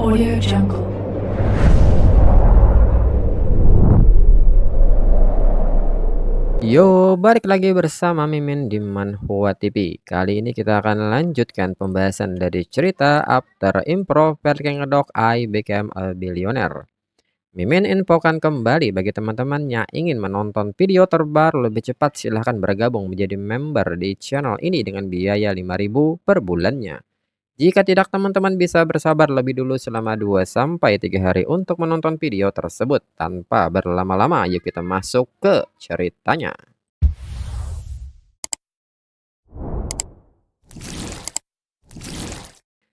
Audio Jungle. Yo, balik lagi bersama Mimin di Manhwa TV. Kali ini kita akan lanjutkan pembahasan dari cerita After Improv King Dog I Became a Billionaire. Mimin infokan kembali bagi teman-teman yang ingin menonton video terbaru lebih cepat, silahkan bergabung menjadi member di channel ini dengan biaya 5.000 per bulannya. Jika tidak, teman-teman bisa bersabar lebih dulu selama 2-3 hari untuk menonton video tersebut. Tanpa berlama-lama, yuk kita masuk ke ceritanya.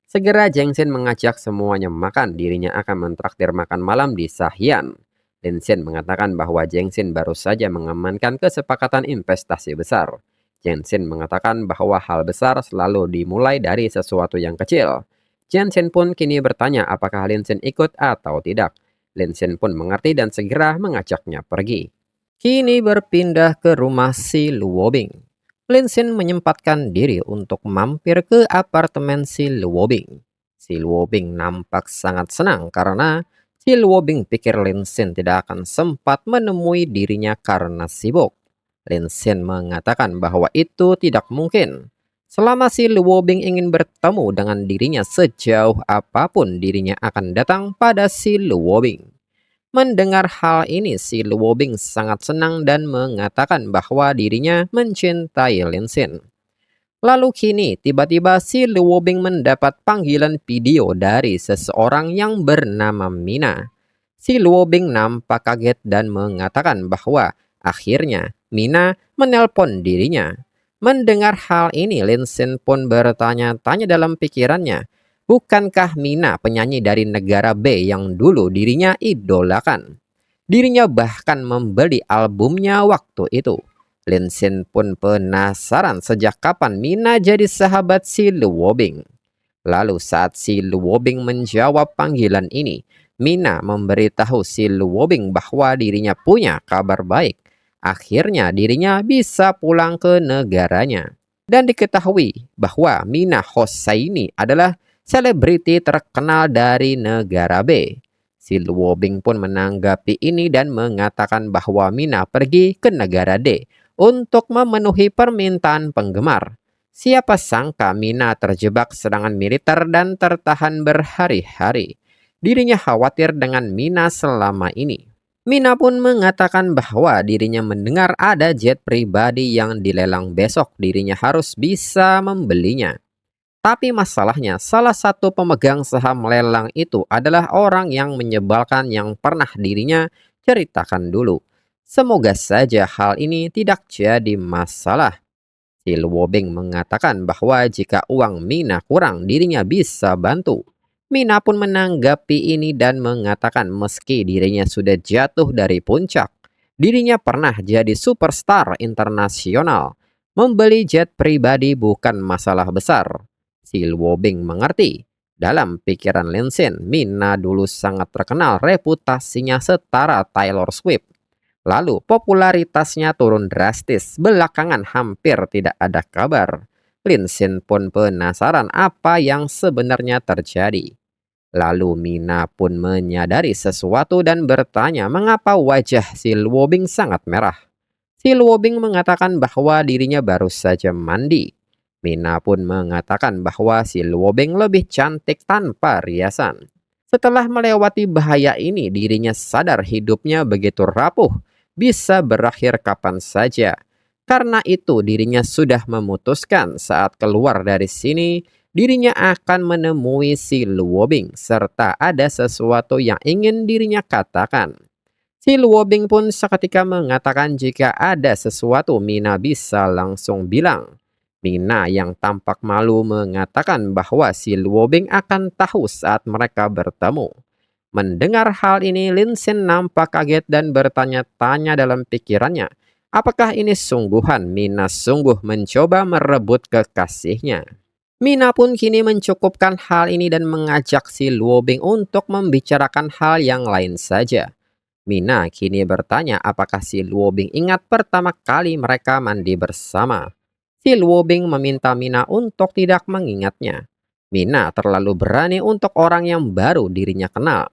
Segera Jengsin mengajak semuanya makan, dirinya akan mentraktir makan malam di Sahyan. Linsin mengatakan bahwa Jengsin baru saja mengamankan kesepakatan investasi besar. Jengsin mengatakan bahwa hal besar selalu dimulai dari sesuatu yang kecil. Jengsin pun kini bertanya apakah Linsin ikut atau tidak. Linsin pun mengerti dan segera mengajaknya pergi. Kini berpindah ke rumah si Luobing. Linsin menyempatkan diri untuk mampir ke apartemen si Luobing. Si Luobing nampak sangat senang karena si Luobing pikir Linsin tidak akan sempat menemui dirinya karena sibuk. Linsin mengatakan bahwa itu tidak mungkin. Selama si Luobing ingin bertemu dengan dirinya, sejauh apapun dirinya akan datang pada si Luobing. Mendengar hal ini, si Luobing sangat senang dan mengatakan bahwa dirinya mencintai Linsin. Lalu kini tiba-tiba si Luobing mendapat panggilan video dari seseorang yang bernama Mina. Si Luobing nampak kaget dan mengatakan bahwa akhirnya Mina menelpon dirinya. Mendengar hal ini, Linsin pun bertanya-tanya dalam pikirannya, bukankah Mina penyanyi dari negara B yang dulu dirinya idolakan? Dirinya bahkan membeli albumnya waktu itu. Linsin pun penasaran sejak kapan Mina jadi sahabat si Luobing. Lalu saat si Luobing menjawab panggilan ini, Mina memberitahu si Luobing bahwa dirinya punya kabar baik. Akhirnya dirinya bisa pulang ke negaranya. Dan diketahui bahwa Mina Hosseini adalah selebriti terkenal dari negara B. Si Luobing pun menanggapi ini dan mengatakan bahwa Mina pergi ke negara D untuk memenuhi permintaan penggemar. Siapa sangka Mina terjebak serangan militer dan tertahan berhari-hari. Dirinya khawatir dengan Mina selama ini. Mina pun mengatakan bahwa dirinya mendengar ada jet pribadi yang dilelang besok, dirinya harus bisa membelinya. Tapi masalahnya, salah satu pemegang saham lelang itu adalah orang yang menyebalkan yang pernah dirinya ceritakan dulu. Semoga saja hal ini tidak jadi masalah. Si Luobing mengatakan bahwa jika uang Mina kurang, dirinya bisa bantu. Mina pun menanggapi ini dan mengatakan meski dirinya sudah jatuh dari puncak, dirinya pernah jadi superstar internasional. Membeli jet pribadi bukan masalah besar. Si Luobing mengerti. Dalam pikiran Linsin, Mina dulu sangat terkenal, reputasinya setara Taylor Swift. Lalu popularitasnya turun drastis, belakangan hampir tidak ada kabar. Linsin pun penasaran apa yang sebenarnya terjadi. Lalu Mina pun menyadari sesuatu dan bertanya mengapa wajah si Luobing sangat merah. Si Luobing mengatakan bahwa dirinya baru saja mandi. Mina pun mengatakan bahwa si Luobing lebih cantik tanpa riasan. Setelah melewati bahaya ini, dirinya sadar hidupnya begitu rapuh, bisa berakhir kapan saja. Karena itu dirinya sudah memutuskan saat keluar dari sini, dirinya akan menemui si Luobing serta ada sesuatu yang ingin dirinya katakan. Si Luobing pun seketika mengatakan jika ada sesuatu Mina bisa langsung bilang. Mina yang tampak malu mengatakan bahwa si Luobing akan tahu saat mereka bertemu. Mendengar hal ini, Linsin nampak kaget dan bertanya-tanya dalam pikirannya. Apakah ini sungguhan Mina sungguh mencoba merebut kekasihnya? Mina pun kini mencukupkan hal ini dan mengajak si Luobing untuk membicarakan hal yang lain saja. Mina kini bertanya apakah si Luobing ingat pertama kali mereka mandi bersama. Si Luobing meminta Mina untuk tidak mengingatnya. Mina terlalu berani untuk orang yang baru dirinya kenal.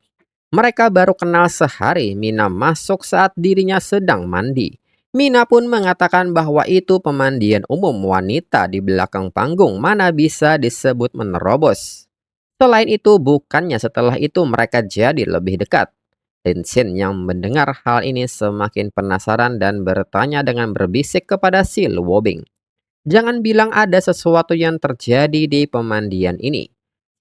Mereka baru kenal sehari. Mina masuk saat dirinya sedang mandi. Mina pun mengatakan bahwa itu pemandian umum wanita di belakang panggung, mana bisa disebut menerobos. Selain itu, bukannya setelah itu mereka jadi lebih dekat. Linsin yang mendengar hal ini semakin penasaran dan bertanya dengan berbisik kepada si Luobing. Jangan bilang ada sesuatu yang terjadi di pemandian ini.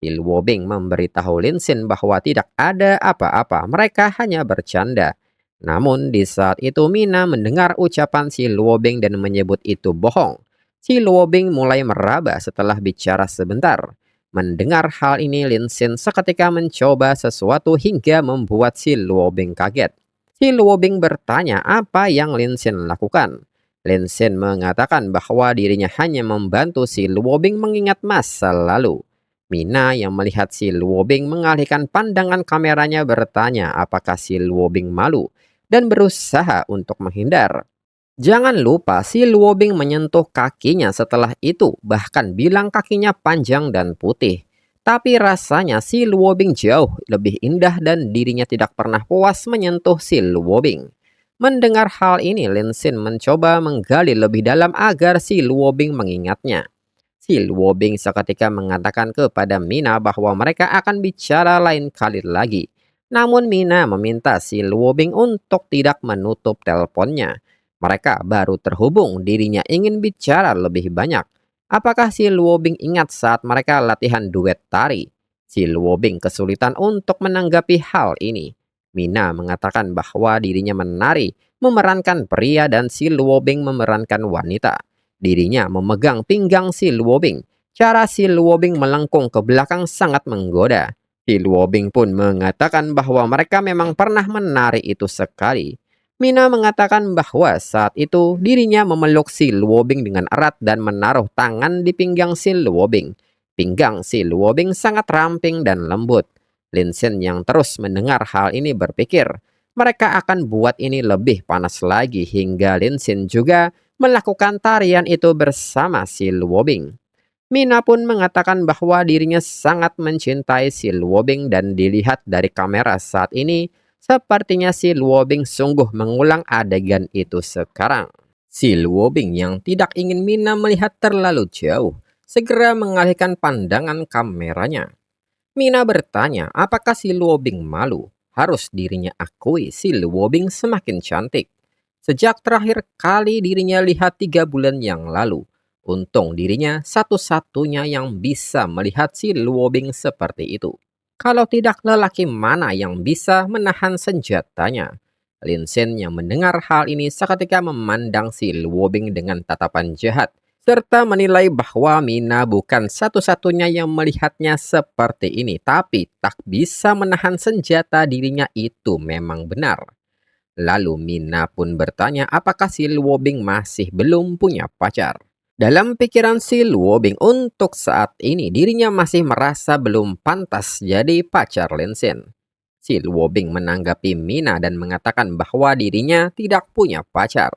Si Luobing memberitahu Linsin bahwa tidak ada apa-apa, mereka hanya bercanda. Namun di saat itu Mina mendengar ucapan si Luobing dan menyebut itu bohong. Si Luobing mulai meraba setelah bicara sebentar. Mendengar hal ini Linsin seketika mencoba sesuatu hingga membuat si Luobing kaget. Si Luobing bertanya apa yang Linsin lakukan. Linsin mengatakan bahwa dirinya hanya membantu si Luobing mengingat masa lalu. Mina yang melihat si Luobing mengalihkan pandangan kameranya bertanya apakah si Luobing malu dan berusaha untuk menghindar. Jangan lupa si Luobing menyentuh kakinya setelah itu, bahkan bilang kakinya panjang dan putih. Tapi rasanya si Luobing jauh lebih indah dan dirinya tidak pernah puas menyentuh si Luobing. Mendengar hal ini, Linsin mencoba menggali lebih dalam agar si Luobing mengingatnya. Si Luobing seketika mengatakan kepada Mina bahwa mereka akan bicara lain kali lagi. Namun Mina meminta si Luobing untuk tidak menutup teleponnya. Mereka baru terhubung, dirinya ingin bicara lebih banyak. Apakah si Luobing ingat saat mereka latihan duet tari? Si Luobing kesulitan untuk menanggapi hal ini. Mina mengatakan bahwa dirinya menari, memerankan pria dan si Luobing memerankan wanita. Dirinya memegang pinggang si Luobing. Cara si Luobing melengkung ke belakang sangat menggoda. Si Luobing pun mengatakan bahwa mereka memang pernah menari itu sekali. Mina mengatakan bahwa saat itu dirinya memeluk si Luobing dengan erat dan menaruh tangan di pinggang si Luobing. Pinggang si Luobing sangat ramping dan lembut. Linsin yang terus mendengar hal ini berpikir, mereka akan buat ini lebih panas lagi hingga Linsin juga melakukan tarian itu bersama si Luobing. Mina pun mengatakan bahwa dirinya sangat mencintai si Luobing dan dilihat dari kamera saat ini, sepertinya si Luobing sungguh mengulang adegan itu sekarang. Si Luobing yang tidak ingin Mina melihat terlalu jauh, segera mengalihkan pandangan kameranya. Mina bertanya apakah si Luobing malu. Harus dirinya akui si Luobing semakin cantik. Sejak terakhir kali dirinya lihat 3 bulan yang lalu. Untung dirinya satu-satunya yang bisa melihat si Luobing seperti itu. Kalau tidak lelaki mana yang bisa menahan senjatanya? Linsin yang mendengar hal ini seketika memandang si Luobing dengan tatapan jahat serta menilai bahwa Mina bukan satu-satunya yang melihatnya seperti ini, tapi tak bisa menahan senjata dirinya itu memang benar. Lalu Mina pun bertanya apakah si Luobing masih belum punya pacar. Dalam pikiran si Luobing untuk saat ini dirinya masih merasa belum pantas jadi pacar Linsin. Si Luobing menanggapi Mina dan mengatakan bahwa dirinya tidak punya pacar.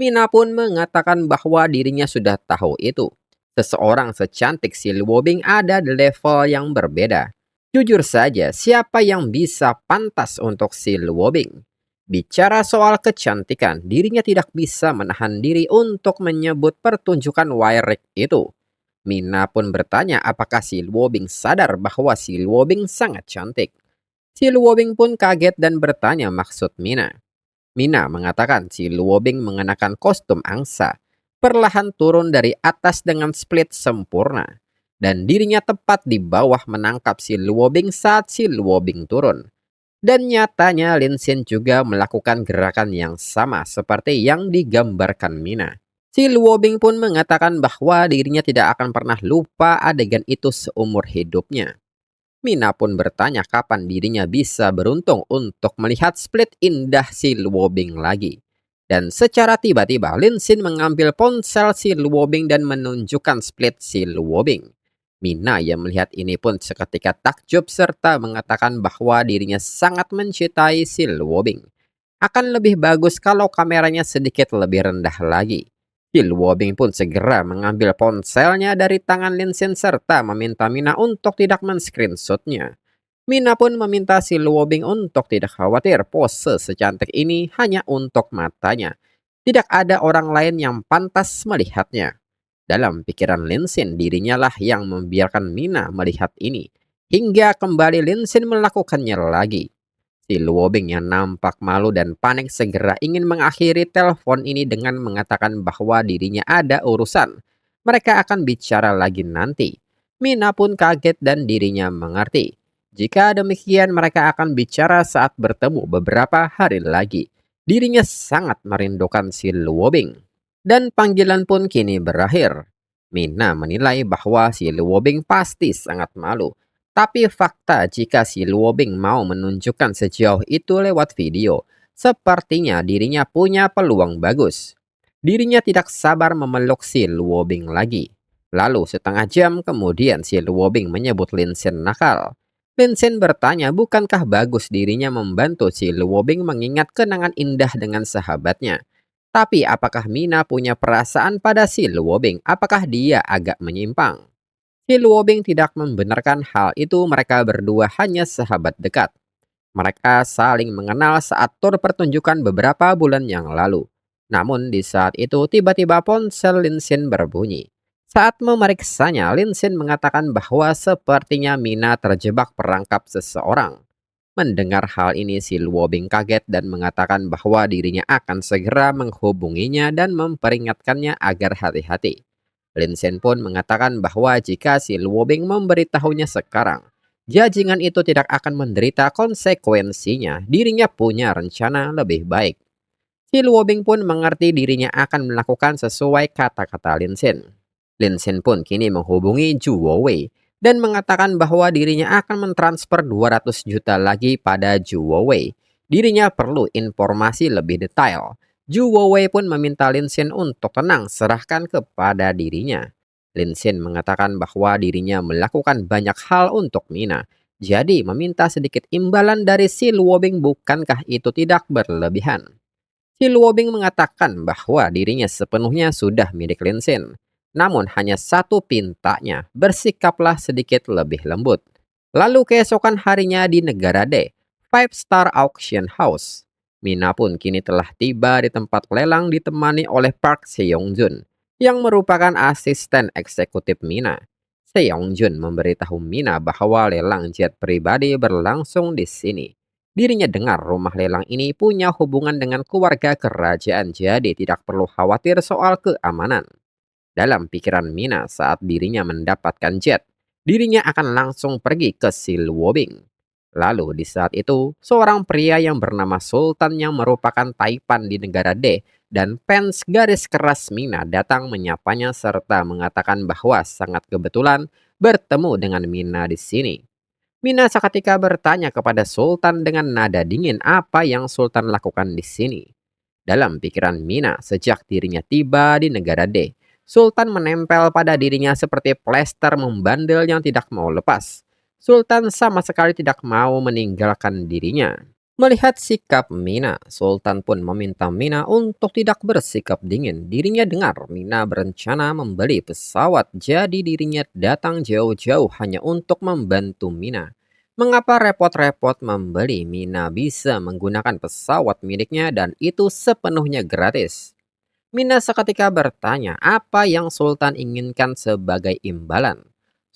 Mina pun mengatakan bahwa dirinya sudah tahu itu. Seseorang secantik si Luobing ada di level yang berbeda. Jujur saja, siapa yang bisa pantas untuk si Luobing? Bicara soal kecantikan, dirinya tidak bisa menahan diri untuk menyebut pertunjukan Wairik itu. Mina pun bertanya apakah si Luobing sadar bahwa si Luobing sangat cantik. Si Luobing pun kaget dan bertanya maksud Mina. Mina mengatakan si Luobing mengenakan kostum angsa, perlahan turun dari atas dengan split sempurna. Dan dirinya tepat di bawah menangkap si Luobing saat si Luobing turun. Dan nyatanya Linsin juga melakukan gerakan yang sama seperti yang digambarkan Mina. Si Luobing pun mengatakan bahwa dirinya tidak akan pernah lupa adegan itu seumur hidupnya. Mina pun bertanya kapan dirinya bisa beruntung untuk melihat split indah si Luobing lagi. Dan secara tiba-tiba Linsin mengambil ponsel si Luobing dan menunjukkan split si Luobing. Mina yang melihat ini pun seketika takjub serta mengatakan bahwa dirinya sangat mencintai si Luobing. Akan lebih bagus kalau kameranya sedikit lebih rendah lagi. Si Luobing pun segera mengambil ponselnya dari tangan Linsin serta meminta Mina untuk tidak men-screenshotnya. Mina pun meminta si Luobing untuk tidak khawatir, pose secantik ini hanya untuk matanya. Tidak ada orang lain yang pantas melihatnya. Dalam pikiran Linsin, dirinya lah yang membiarkan Mina melihat ini. Hingga kembali Linsin melakukannya lagi. Si Luobing yang nampak malu dan panik segera ingin mengakhiri telepon ini dengan mengatakan bahwa dirinya ada urusan. Mereka akan bicara lagi nanti. Mina pun kaget dan dirinya mengerti. Jika demikian mereka akan bicara saat bertemu beberapa hari lagi. Dirinya sangat merindukan si Luobing. Dan panggilan pun kini berakhir. Mina menilai bahwa si Luobing pasti sangat malu. Tapi fakta jika si Luobing mau menunjukkan sejauh itu lewat video, sepertinya dirinya punya peluang bagus. Dirinya tidak sabar memeluk si Luobing lagi. Lalu setengah jam kemudian si Luobing menyebut Linsen nakal. Linsen bertanya bukankah bagus dirinya membantu si Luobing mengingat kenangan indah dengan sahabatnya. Tapi apakah Mina punya perasaan pada si Luobing? Apakah dia agak menyimpang? Si Luobing tidak membenarkan hal itu, mereka berdua hanya sahabat dekat. Mereka saling mengenal saat tur pertunjukan beberapa bulan yang lalu. Namun di saat itu tiba-tiba ponsel Linsin berbunyi. Saat memeriksanya, Linsin mengatakan bahwa sepertinya Mina terjebak perangkap seseorang. Mendengar hal ini si Luobing kaget dan mengatakan bahwa dirinya akan segera menghubunginya dan memperingatkannya agar hati-hati. Linsen pun mengatakan bahwa jika si Luobing memberitahunya sekarang, jajingan itu tidak akan menderita konsekuensinya. Dirinya punya rencana lebih baik. Si Luobing pun mengerti dirinya akan melakukan sesuai kata-kata Linsen. Linsen pun kini menghubungi Zhu Wei dan mengatakan bahwa dirinya akan mentransfer 200 juta lagi pada Zhu Wei. Dirinya perlu informasi lebih detail. Zhu Wei pun meminta Linsin untuk tenang serahkan kepada dirinya. Linsin mengatakan bahwa dirinya melakukan banyak hal untuk Mina. Jadi meminta sedikit imbalan dari si Luobing bukankah itu tidak berlebihan? Si Luobing mengatakan bahwa dirinya sepenuhnya sudah milik Linsin. Namun hanya satu pintanya, bersikaplah sedikit lebih lembut. Lalu keesokan harinya di negara D, Five Star Auction House. Mina pun kini telah tiba di tempat lelang ditemani oleh Park Seong-jun, yang merupakan asisten eksekutif Mina. Seong-jun memberitahu Mina bahwa lelang jet pribadi berlangsung di sini. Dirinya dengar rumah lelang ini punya hubungan dengan keluarga kerajaan, jadi tidak perlu khawatir soal keamanan. Dalam pikiran Mina saat dirinya mendapatkan jet, dirinya akan langsung pergi ke si Luobing. Lalu di saat itu, seorang pria yang bernama Sultan yang merupakan taipan di negara D dan fans garis keras Mina datang menyapanya serta mengatakan bahwa sangat kebetulan bertemu dengan Mina di sini. Mina seketika bertanya kepada Sultan dengan nada dingin apa yang Sultan lakukan di sini. Dalam pikiran Mina, sejak dirinya tiba di negara D, Sultan menempel pada dirinya seperti plester membandel yang tidak mau lepas. Sultan sama sekali tidak mau meninggalkan dirinya. Melihat sikap Mina, Sultan pun meminta Mina untuk tidak bersikap dingin. Dirinya dengar Mina berencana membeli pesawat, jadi dirinya datang jauh-jauh hanya untuk membantu Mina. Mengapa repot-repot membeli? Mina bisa menggunakan pesawat miliknya dan itu sepenuhnya gratis. Mina seketika bertanya apa yang Sultan inginkan sebagai imbalan.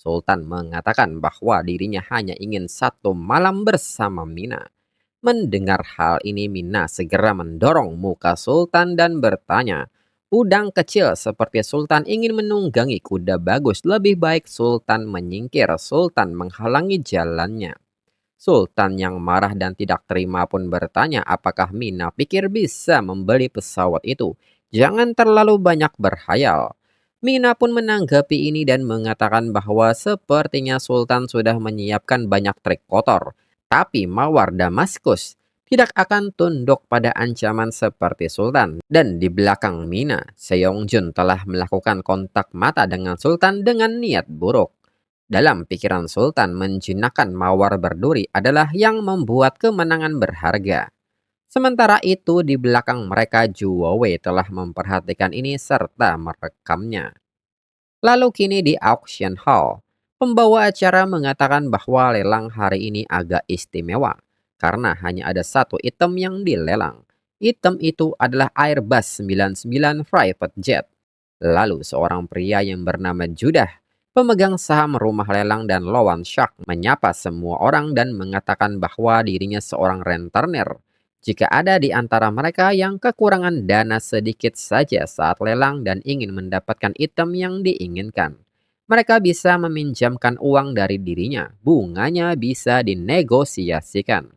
Sultan mengatakan bahwa dirinya hanya ingin satu malam bersama Mina. Mendengar hal ini Mina segera mendorong muka Sultan dan bertanya, udang kecil seperti Sultan ingin menunggangi kuda bagus, lebih baik Sultan menyingkir. Sultan menghalangi jalannya. Sultan yang marah dan tidak terima pun bertanya apakah Mina pikir bisa membeli pesawat itu. Jangan terlalu banyak berhayal. Mina pun menanggapi ini dan mengatakan bahwa sepertinya Sultan sudah menyiapkan banyak trik kotor. Tapi Mawar Damaskus tidak akan tunduk pada ancaman seperti Sultan. Dan di belakang Mina, Seongjun telah melakukan kontak mata dengan Sultan dengan niat buruk. Dalam pikiran Sultan, menjinakkan mawar berduri adalah yang membuat kemenangan berharga. Sementara itu di belakang mereka Juwawei telah memperhatikan ini serta merekamnya. Lalu kini di auction hall, pembawa acara mengatakan bahwa lelang hari ini agak istimewa karena hanya ada satu item yang dilelang. Item itu adalah Airbus 99 Private Jet. Lalu seorang pria yang bernama Judah, pemegang saham rumah lelang dan Loan Shark, menyapa semua orang dan mengatakan bahwa dirinya seorang rentenir. Jika ada di antara mereka yang kekurangan dana sedikit saja saat lelang dan ingin mendapatkan item yang diinginkan, mereka bisa meminjamkan uang dari dirinya. Bunganya bisa dinegosiasikan.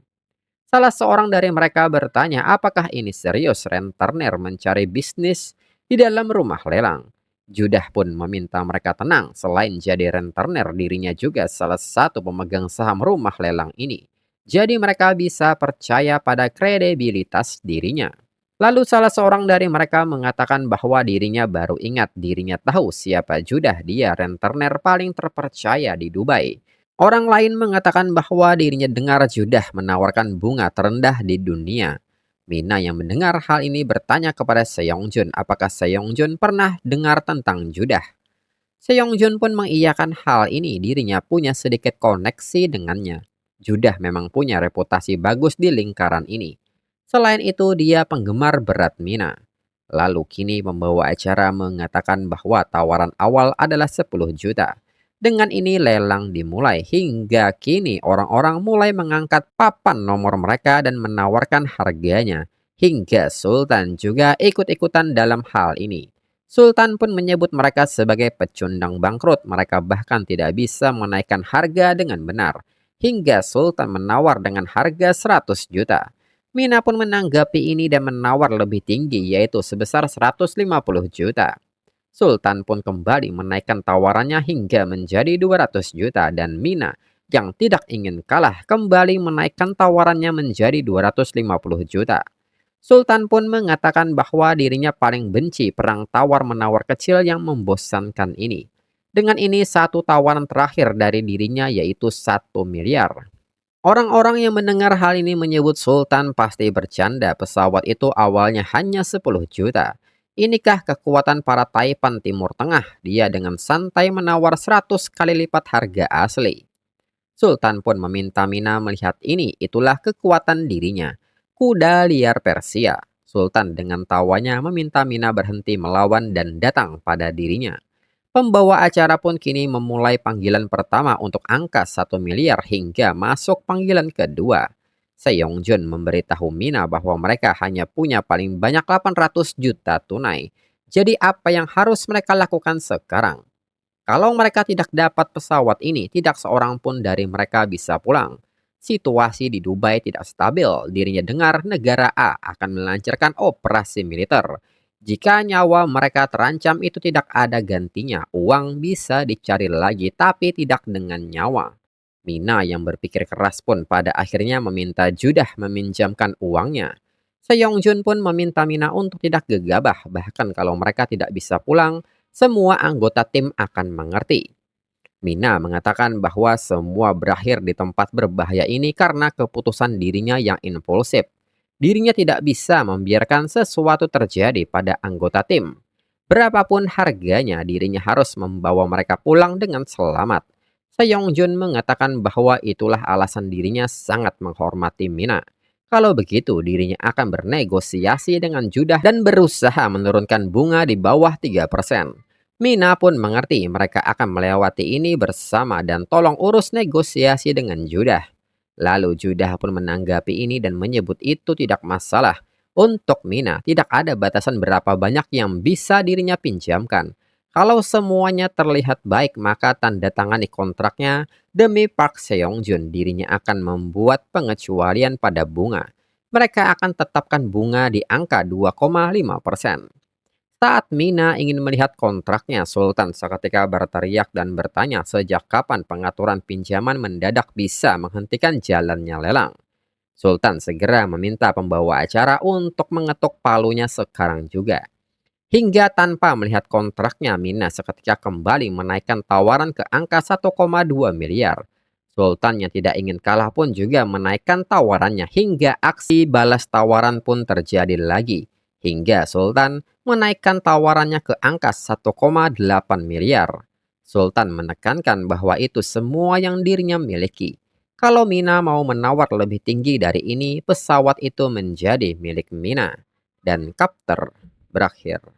Salah seorang dari mereka bertanya apakah ini serius rentenir mencari bisnis di dalam rumah lelang. Judah pun meminta mereka tenang, selain jadi rentenir dirinya juga salah satu pemegang saham rumah lelang ini. Jadi mereka bisa percaya pada kredibilitas dirinya. Lalu salah seorang dari mereka mengatakan bahwa dirinya baru ingat dirinya tahu siapa Judah, dia rentenir paling terpercaya di Dubai. Orang lain mengatakan bahwa dirinya dengar Judah menawarkan bunga terendah di dunia. Mina yang mendengar hal ini bertanya kepada Seongjun apakah Seongjun pernah dengar tentang Judah. Seongjun pun mengiyakan hal ini, dirinya punya sedikit koneksi dengannya. Judah memang punya reputasi bagus di lingkaran ini. Selain itu dia penggemar berat Mina. Lalu kini pembawa acara mengatakan bahwa tawaran awal adalah 10 juta. Dengan ini lelang dimulai, hingga kini orang-orang mulai mengangkat papan nomor mereka dan menawarkan harganya. Hingga Sultan juga ikut-ikutan dalam hal ini. Sultan pun menyebut mereka sebagai pecundang bangkrut. Mereka bahkan tidak bisa menaikkan harga dengan benar. Hingga Sultan menawar dengan harga 100 juta. Mina pun menanggapi ini dan menawar lebih tinggi, yaitu sebesar 150 juta. Sultan pun kembali menaikkan tawarannya hingga menjadi 200 juta dan Mina yang tidak ingin kalah kembali menaikkan tawarannya menjadi 250 juta. Sultan pun mengatakan bahwa dirinya paling benci perang tawar-menawar kecil yang membosankan ini. Dengan ini satu tawaran terakhir dari dirinya yaitu 1 miliar. Orang-orang yang mendengar hal ini menyebut Sultan pasti bercanda, pesawat itu awalnya hanya 10 juta. Inikah kekuatan para Taipan Timur Tengah? Dia dengan santai menawar 100 kali lipat harga asli. Sultan pun meminta Mina melihat ini, itulah kekuatan dirinya. Kuda liar Persia. Sultan dengan tawanya meminta Mina berhenti melawan dan datang pada dirinya. Pembawa acara pun kini memulai panggilan pertama untuk angka 1 miliar hingga masuk panggilan kedua. Seongjun memberitahu Mina bahwa mereka hanya punya paling banyak 800 juta tunai. Jadi apa yang harus mereka lakukan sekarang? Kalau mereka tidak dapat pesawat ini, tidak seorang pun dari mereka bisa pulang. Situasi di Dubai tidak stabil. Dirinya dengar negara A akan melancarkan operasi militer. Jika nyawa mereka terancam itu tidak ada gantinya. Uang bisa dicari lagi tapi tidak dengan nyawa. Mina yang berpikir keras pun pada akhirnya meminta Judah meminjamkan uangnya. Seongjun pun meminta Mina untuk tidak gegabah, bahkan kalau mereka tidak bisa pulang, semua anggota tim akan mengerti. Mina mengatakan bahwa semua berakhir di tempat berbahaya ini karena keputusan dirinya yang impulsif. Dirinya tidak bisa membiarkan sesuatu terjadi pada anggota tim. Berapapun harganya, dirinya harus membawa mereka pulang dengan selamat. Seongjun mengatakan bahwa itulah alasan dirinya sangat menghormati Mina. Kalau begitu, dirinya akan bernegosiasi dengan Judah dan berusaha menurunkan bunga di bawah 3%. Mina pun mengerti mereka akan melewati ini bersama dan tolong urus negosiasi dengan Judah. Lalu Judah pun menanggapi ini dan menyebut itu tidak masalah. Untuk Mina, tidak ada batasan berapa banyak yang bisa dirinya pinjamkan. Kalau semuanya terlihat baik, maka tanda tangani kontraknya. Demi Park Seongjun, dirinya akan membuat pengecualian pada bunga. Mereka akan tetapkan bunga di angka 2,5%. Saat Mina ingin melihat kontraknya, Sultan seketika berteriak dan bertanya sejak kapan pengaturan pinjaman mendadak bisa menghentikan jalannya lelang. Sultan segera meminta pembawa acara untuk mengetuk palunya sekarang juga. Hingga tanpa melihat kontraknya, Mina seketika kembali menaikkan tawaran ke angka 1,2 miliar. Sultan yang tidak ingin kalah pun juga menaikkan tawarannya hingga aksi balas tawaran pun terjadi lagi. Hingga Sultan menaikkan tawarannya ke angka 1,8 miliar. Sultan menekankan bahwa itu semua yang dirinya miliki. Kalau Mina mau menawar lebih tinggi dari ini, pesawat itu menjadi milik Mina. Dan kapter berakhir.